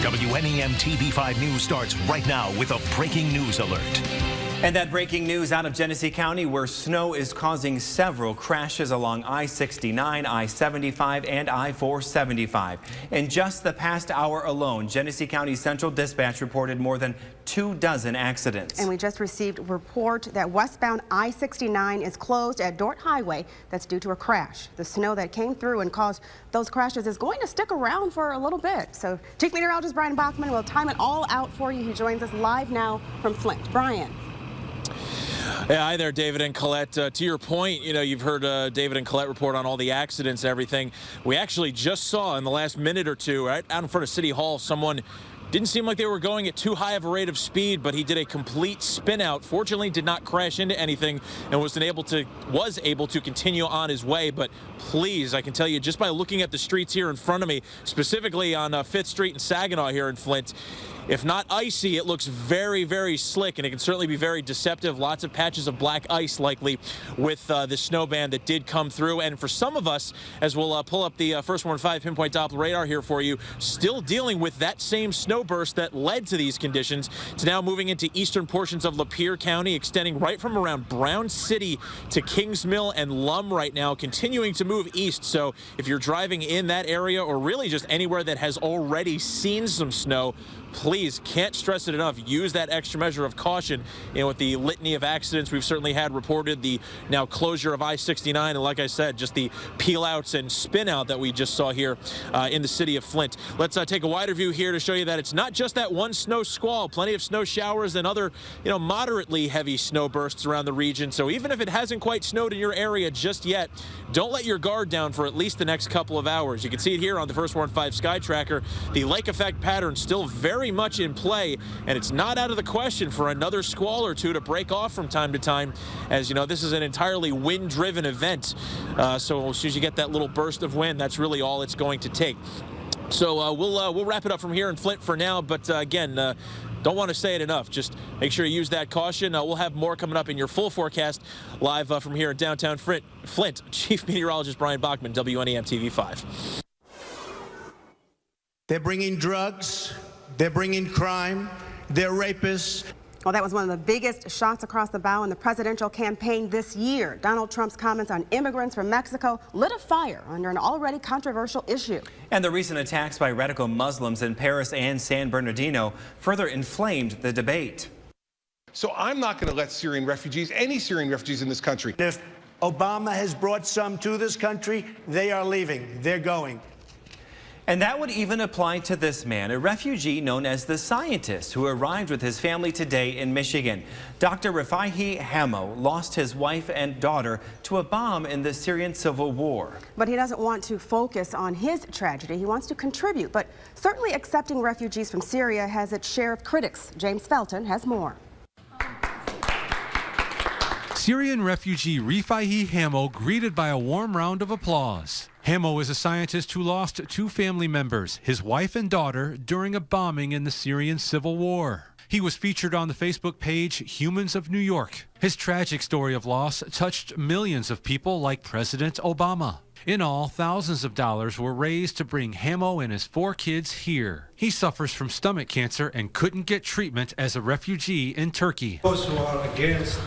WNEM TV5 News starts right now with a breaking news alert. And that breaking news out of Genesee County, where snow is causing several crashes along I-69, I-75, and I-475. In just the past hour alone, Genesee County Central Dispatch reported more than 24 accidents. And we just received a report that westbound I-69 is closed at Dort Highway. That's due to a crash. The snow that came through and caused those crashes is going to stick around for a little bit. So Chief Meteorologist Brian Bachman will time it all out for you. He joins us live now from Flint. Brian. Yeah, hi there, David and Colette. To your point, you've heard David and Colette report on all the accidents and everything. We actually just saw in the last minute or two, right out in front of City Hall, someone didn't seem like they were going at too high of a rate of speed, but he did a complete spin out. Fortunately, did not crash into anything and was able to continue on his way. But please, I can tell you, just by looking at the streets here in front of me, specifically on 5th Street and Saginaw here in Flint, if not icy, it looks very, very slick, and it can certainly be very deceptive. Lots of patches of black ice likely with the snow band that did come through. And for some of us, as we'll pull up the First Warn 5 pinpoint Doppler radar here for you, still dealing with that same snow burst that led to these conditions. It's now moving into eastern portions of Lapeer County, extending right from around Brown City to Kings Mill and Lum right now, continuing to move east. So if you're driving in that area or really just anywhere that has already seen some snow, please, can't stress it enough, use that extra measure of caution. With the litany of accidents we've certainly had reported, the now closure of I-69, and like I said, just the peel outs and spin out that we just saw here in the city of Flint. Let's take a wider view here to show you that it's not just that one snow squall. Plenty of snow showers and other, moderately heavy snow bursts around the region. So even if it hasn't quite snowed in your area just yet, don't let your guard down for at least the next couple of hours. You can see it here on the First Warn 5 Sky Tracker. The lake effect pattern still very much in play, and it's not out of the question for another squall or two to break off from time to time. As you know, this is an entirely wind-driven event, so as soon as you get that little burst of wind, that's really all it's going to take. So we'll wrap it up from here in Flint for now, but again, don't want to say it enough. Just make sure you use that caution. We'll have more coming up in your full forecast live from here in downtown Flint. Chief Meteorologist Brian Bachman, WNEM TV5. They're bringing drugs. They're bringing crime. They're rapists. Well, that was one of the biggest shots across the bow in the presidential campaign this year. Donald Trump's comments on immigrants from Mexico lit a fire under an already controversial issue. And the recent attacks by radical Muslims in Paris and San Bernardino further inflamed the debate. So I'm not going to let Syrian refugees, any Syrian refugees in this country. If Obama has brought some to this country, they are leaving. They're going. And that would even apply to this man, a refugee known as the Scientist, who arrived with his family today in Michigan. Dr. Rafaihi Hamo lost his wife and daughter to a bomb in the Syrian civil war. But he doesn't want to focus on his tragedy. He wants to contribute. But certainly accepting refugees from Syria has its share of critics. James Felton has more. Syrian refugee Rafaihi Hamo greeted by a warm round of applause. Hamo is a scientist who lost 2 family members, his wife and daughter, during a bombing in the Syrian civil war. He was featured on the Facebook page Humans of New York. His tragic story of loss touched millions of people like President Obama. In all, thousands of dollars were raised to bring Hamo and his 4 kids here. He suffers from stomach cancer and couldn't get treatment as a refugee in Turkey. Those who are against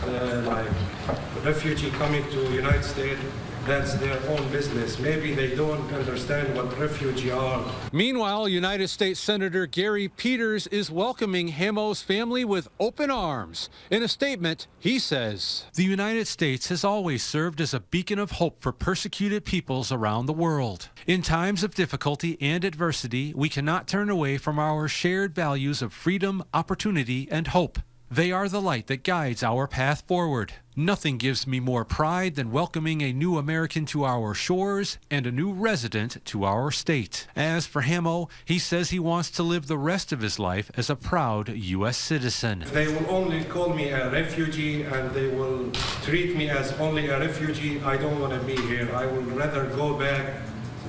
refugee coming to the United States, that's their own business. Maybe they don't understand what refugees are. Meanwhile, United States Senator Gary Peters is welcoming Hamo's family with open arms. In a statement, he says, "The United States has always served as a beacon of hope for persecuted peoples around the world. In times of difficulty and adversity, we cannot turn away from our shared values of freedom, opportunity, and hope. They are the light that guides our path forward. Nothing gives me more pride than welcoming a new American to our shores and a new resident to our state." As for Hamo, he says he wants to live the rest of his life as a proud U.S. citizen. They will only call me a refugee and they will treat me as only a refugee. I don't want to be here. I would rather go back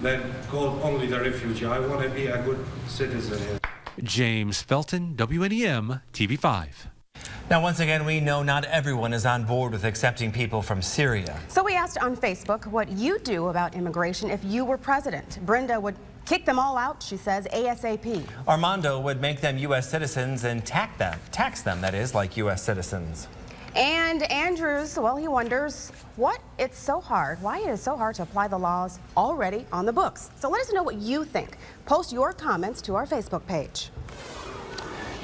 than call only the refugee. I want to be a good citizen here. James Felton, WNEM TV5. Now, once again, we know not everyone is on board with accepting people from Syria. So we asked on Facebook what you'd do about immigration if you were president. Brenda would kick them all out, she says, ASAP. Armando would make them U.S. citizens and tax them, that is, like U.S. citizens. And Andrews, well, he wonders why it is so hard to apply the laws already on the books. So let us know what you think. Post your comments to our Facebook page.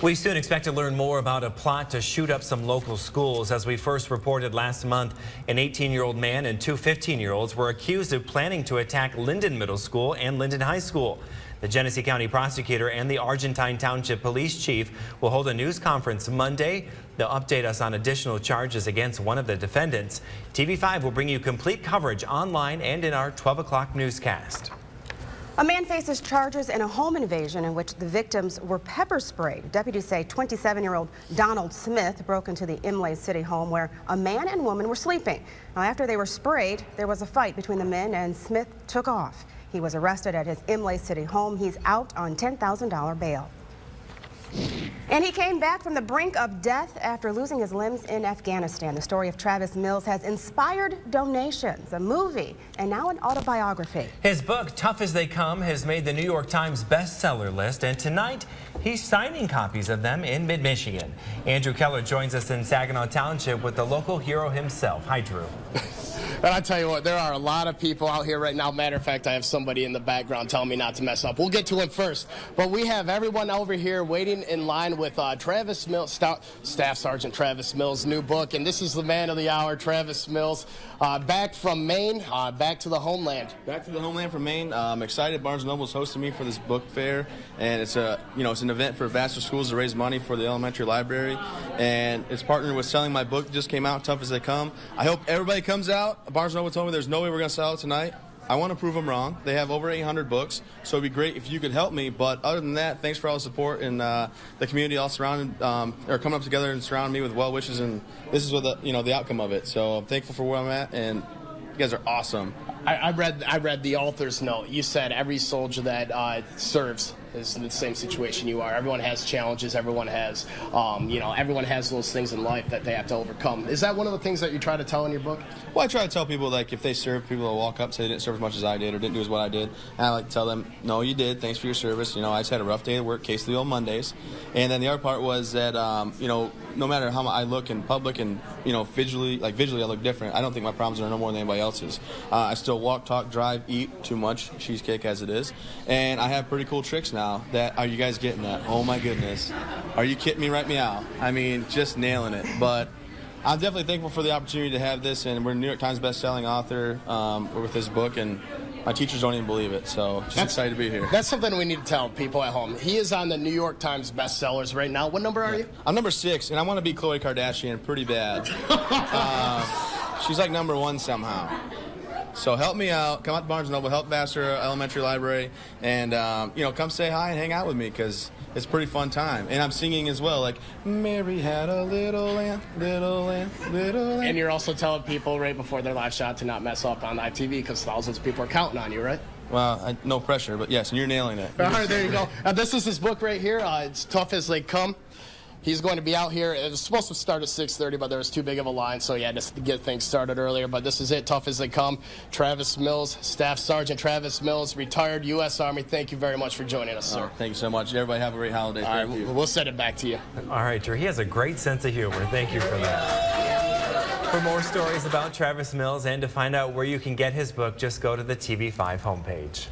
We soon expect to learn more about a plot to shoot up some local schools. As we first reported last month, an 18-year-old man and two 15-year-olds were accused of planning to attack Linden Middle School and Linden High School. The Genesee County prosecutor and the Argentine Township Police Chief will hold a news conference Monday. They'll update us on additional charges against one of the defendants. TV5 will bring you complete coverage online and in our 12 o'clock newscast. A man faces charges in a home invasion in which the victims were pepper sprayed. Deputies say 27-year-old Donald Smith broke into the Imlay City home where a man and woman were sleeping. Now, after they were sprayed, there was a fight between the men and Smith took off. He was arrested at his Imlay City home. He's out on $10,000 bail. And he came back from the brink of death after losing his limbs in Afghanistan. The story of Travis Mills has inspired donations, a movie, and now an autobiography. His book, Tough as They Come, has made the New York Times bestseller list, and tonight he's signing copies of them in mid-Michigan. Andrew Keller joins us in Saginaw Township with the local hero himself. Hi, Drew. And I tell you what, there are a lot of people out here right now. Matter of fact, I have somebody in the background telling me not to mess up. We'll get to him first. But we have everyone over here waiting in line with Travis Mills, Staff Sergeant Travis Mills' new book. And this is the man of the hour, Travis Mills, back from Maine, back to the homeland. Back to the homeland from Maine. I'm excited. Barnes & Noble's hosting me for this book fair. And it's it's an event for Vassar schools to raise money for the elementary library. And it's partnered with selling my book that just came out, Tough as They Come. I hope everybody comes out. Barnes & Noble told me there's no way we're going to sell it tonight. I want to prove them wrong. They have over 800 books, so it'd be great if you could help me. But other than that, thanks for all the support and the community all surrounded, or coming up together and surrounding me with well wishes. And this is what the outcome of it. So I'm thankful for where I'm at, and you guys are awesome. I read the author's note. You said every soldier that serves is in the same situation you are. Everyone has challenges. Everyone has, everyone has those things in life that they have to overcome. Is that one of the things that you try to tell in your book? Well, I try to tell people, like, if they serve, people will walk up and say they didn't serve as much as I did or didn't do as what I did. And I like to tell them, no, you did. Thanks for your service. I just had a rough day at work, case of the old Mondays. And then the other part was that, no matter how I look in public and, visually I look different, I don't think my problems are no more than anybody else's. I still walk, talk, drive, eat too much cheesecake as it is. And I have pretty cool tricks now. Are you guys getting that? Oh my goodness. Are you kidding me right meow? I mean, just nailing it. But I'm definitely thankful for the opportunity to have this, and we're a New York Times best-selling author with this book, and my teachers don't even believe it, so just excited to be here. That's something we need to tell people at home. He is on the New York Times bestsellers right now. What number are you? I'm number 6, and I want to be Khloe Kardashian pretty bad. She's like number 1 somehow. So help me out. Come out to Barnes & Noble, help Vassar Elementary Library, and come say hi and hang out with me, because it's a pretty fun time. And I'm singing as well, like, Mary had a little lamb, little lamb, little lamb. And you're also telling people right before their live shot to not mess up on live TV, because thousands of people are counting on you, right? Well, no pressure, but yes, and you're nailing it. All right, there you go. This is his book right here. It's Tough as They Come. He's going to be out here. It was supposed to start at 6:30, but there was too big of a line, so yeah, just to get things started earlier. But this is it, Tough as They Come. Travis Mills, Staff Sergeant Travis Mills, retired U.S. Army. Thank you very much for joining us, sir. Thank you so much. Everybody have a great holiday. All right, we'll send it back to you. All right, Drew. He has a great sense of humor. Thank you for that. For more stories about Travis Mills and to find out where you can get his book, just go to the TV5 homepage.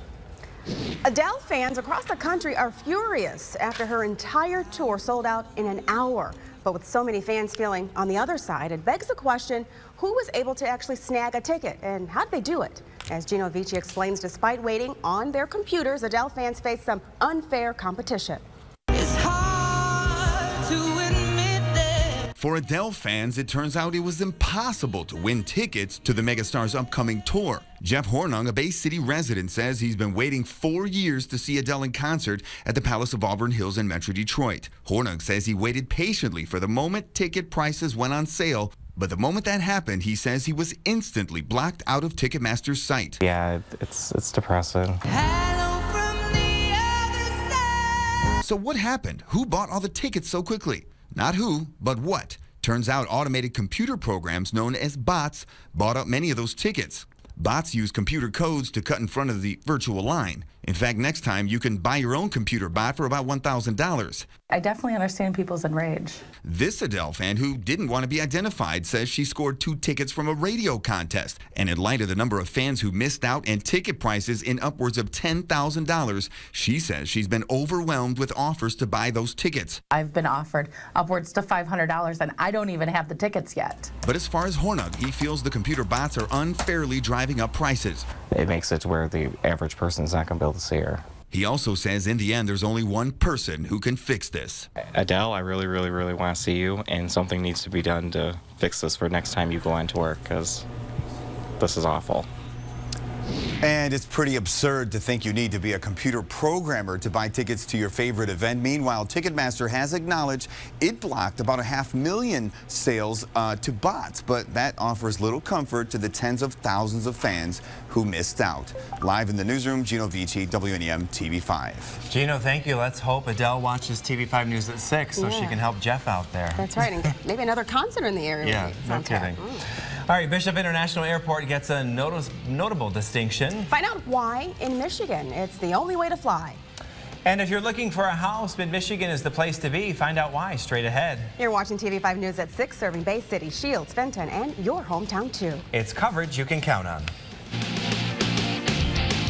Adele fans across the country are furious after her entire tour sold out in an hour. But with so many fans feeling on the other side, it begs the question, who was able to actually snag a ticket and how did they do it? As Gino Vici explains, despite waiting on their computers, Adele fans face some unfair competition. It's hard to admit that. For Adele fans, it turns out it was impossible to win tickets to the megastar's upcoming tour. Jeff Hornung, a Bay City resident, says he's been waiting 4 years to see Adele in concert at the Palace of Auburn Hills in Metro Detroit. Hornung says he waited patiently for the moment ticket prices went on sale, but the moment that happened, he says he was instantly blocked out of Ticketmaster's site. Yeah, it's depressing. Hello from the other side. So what happened? Who bought all the tickets so quickly? Not who, but what. Turns out automated computer programs known as bots bought up many of those tickets. Bots use computer codes to cut in front of the virtual line. In fact, next time you can buy your own computer bot for about $1,000. I definitely understand people's enrage. This Adele fan, who didn't want to be identified, says she scored 2 tickets from a radio contest. And in light of the number of fans who missed out and ticket prices in upwards of $10,000, she says she's been overwhelmed with offers to buy those tickets. I've been offered upwards to $500, and I don't even have the tickets yet. But as far as Hornung, he feels the computer bots are unfairly driving up prices. It makes it to where the average person's not going to be able to see her. He also says in the end, there's only one person who can fix this. Adele, I really, really, really want to see you, and something needs to be done to fix this for next time you go into work, because this is awful. And it's pretty absurd to think you need to be a computer programmer to buy tickets to your favorite event. Meanwhile, Ticketmaster has acknowledged it blocked about 500,000 sales to bots, but that offers little comfort to the tens of thousands of fans who missed out. Live in the newsroom, Gino Vici, WNEM TV5. Gino, thank you. Let's hope Adele watches TV5 News at 6 so she can help Jeff out there. That's right, and maybe another concert in the area. Yeah, no kidding. All right, Bishop International Airport gets a notable distinction. Find out why in Michigan. It's the only way to fly. And if you're looking for a house, Mid-Michigan is the place to be. Find out why straight ahead. You're watching TV5 News at 6, serving Bay City, Shields, Fenton, and your hometown too. It's coverage you can count on.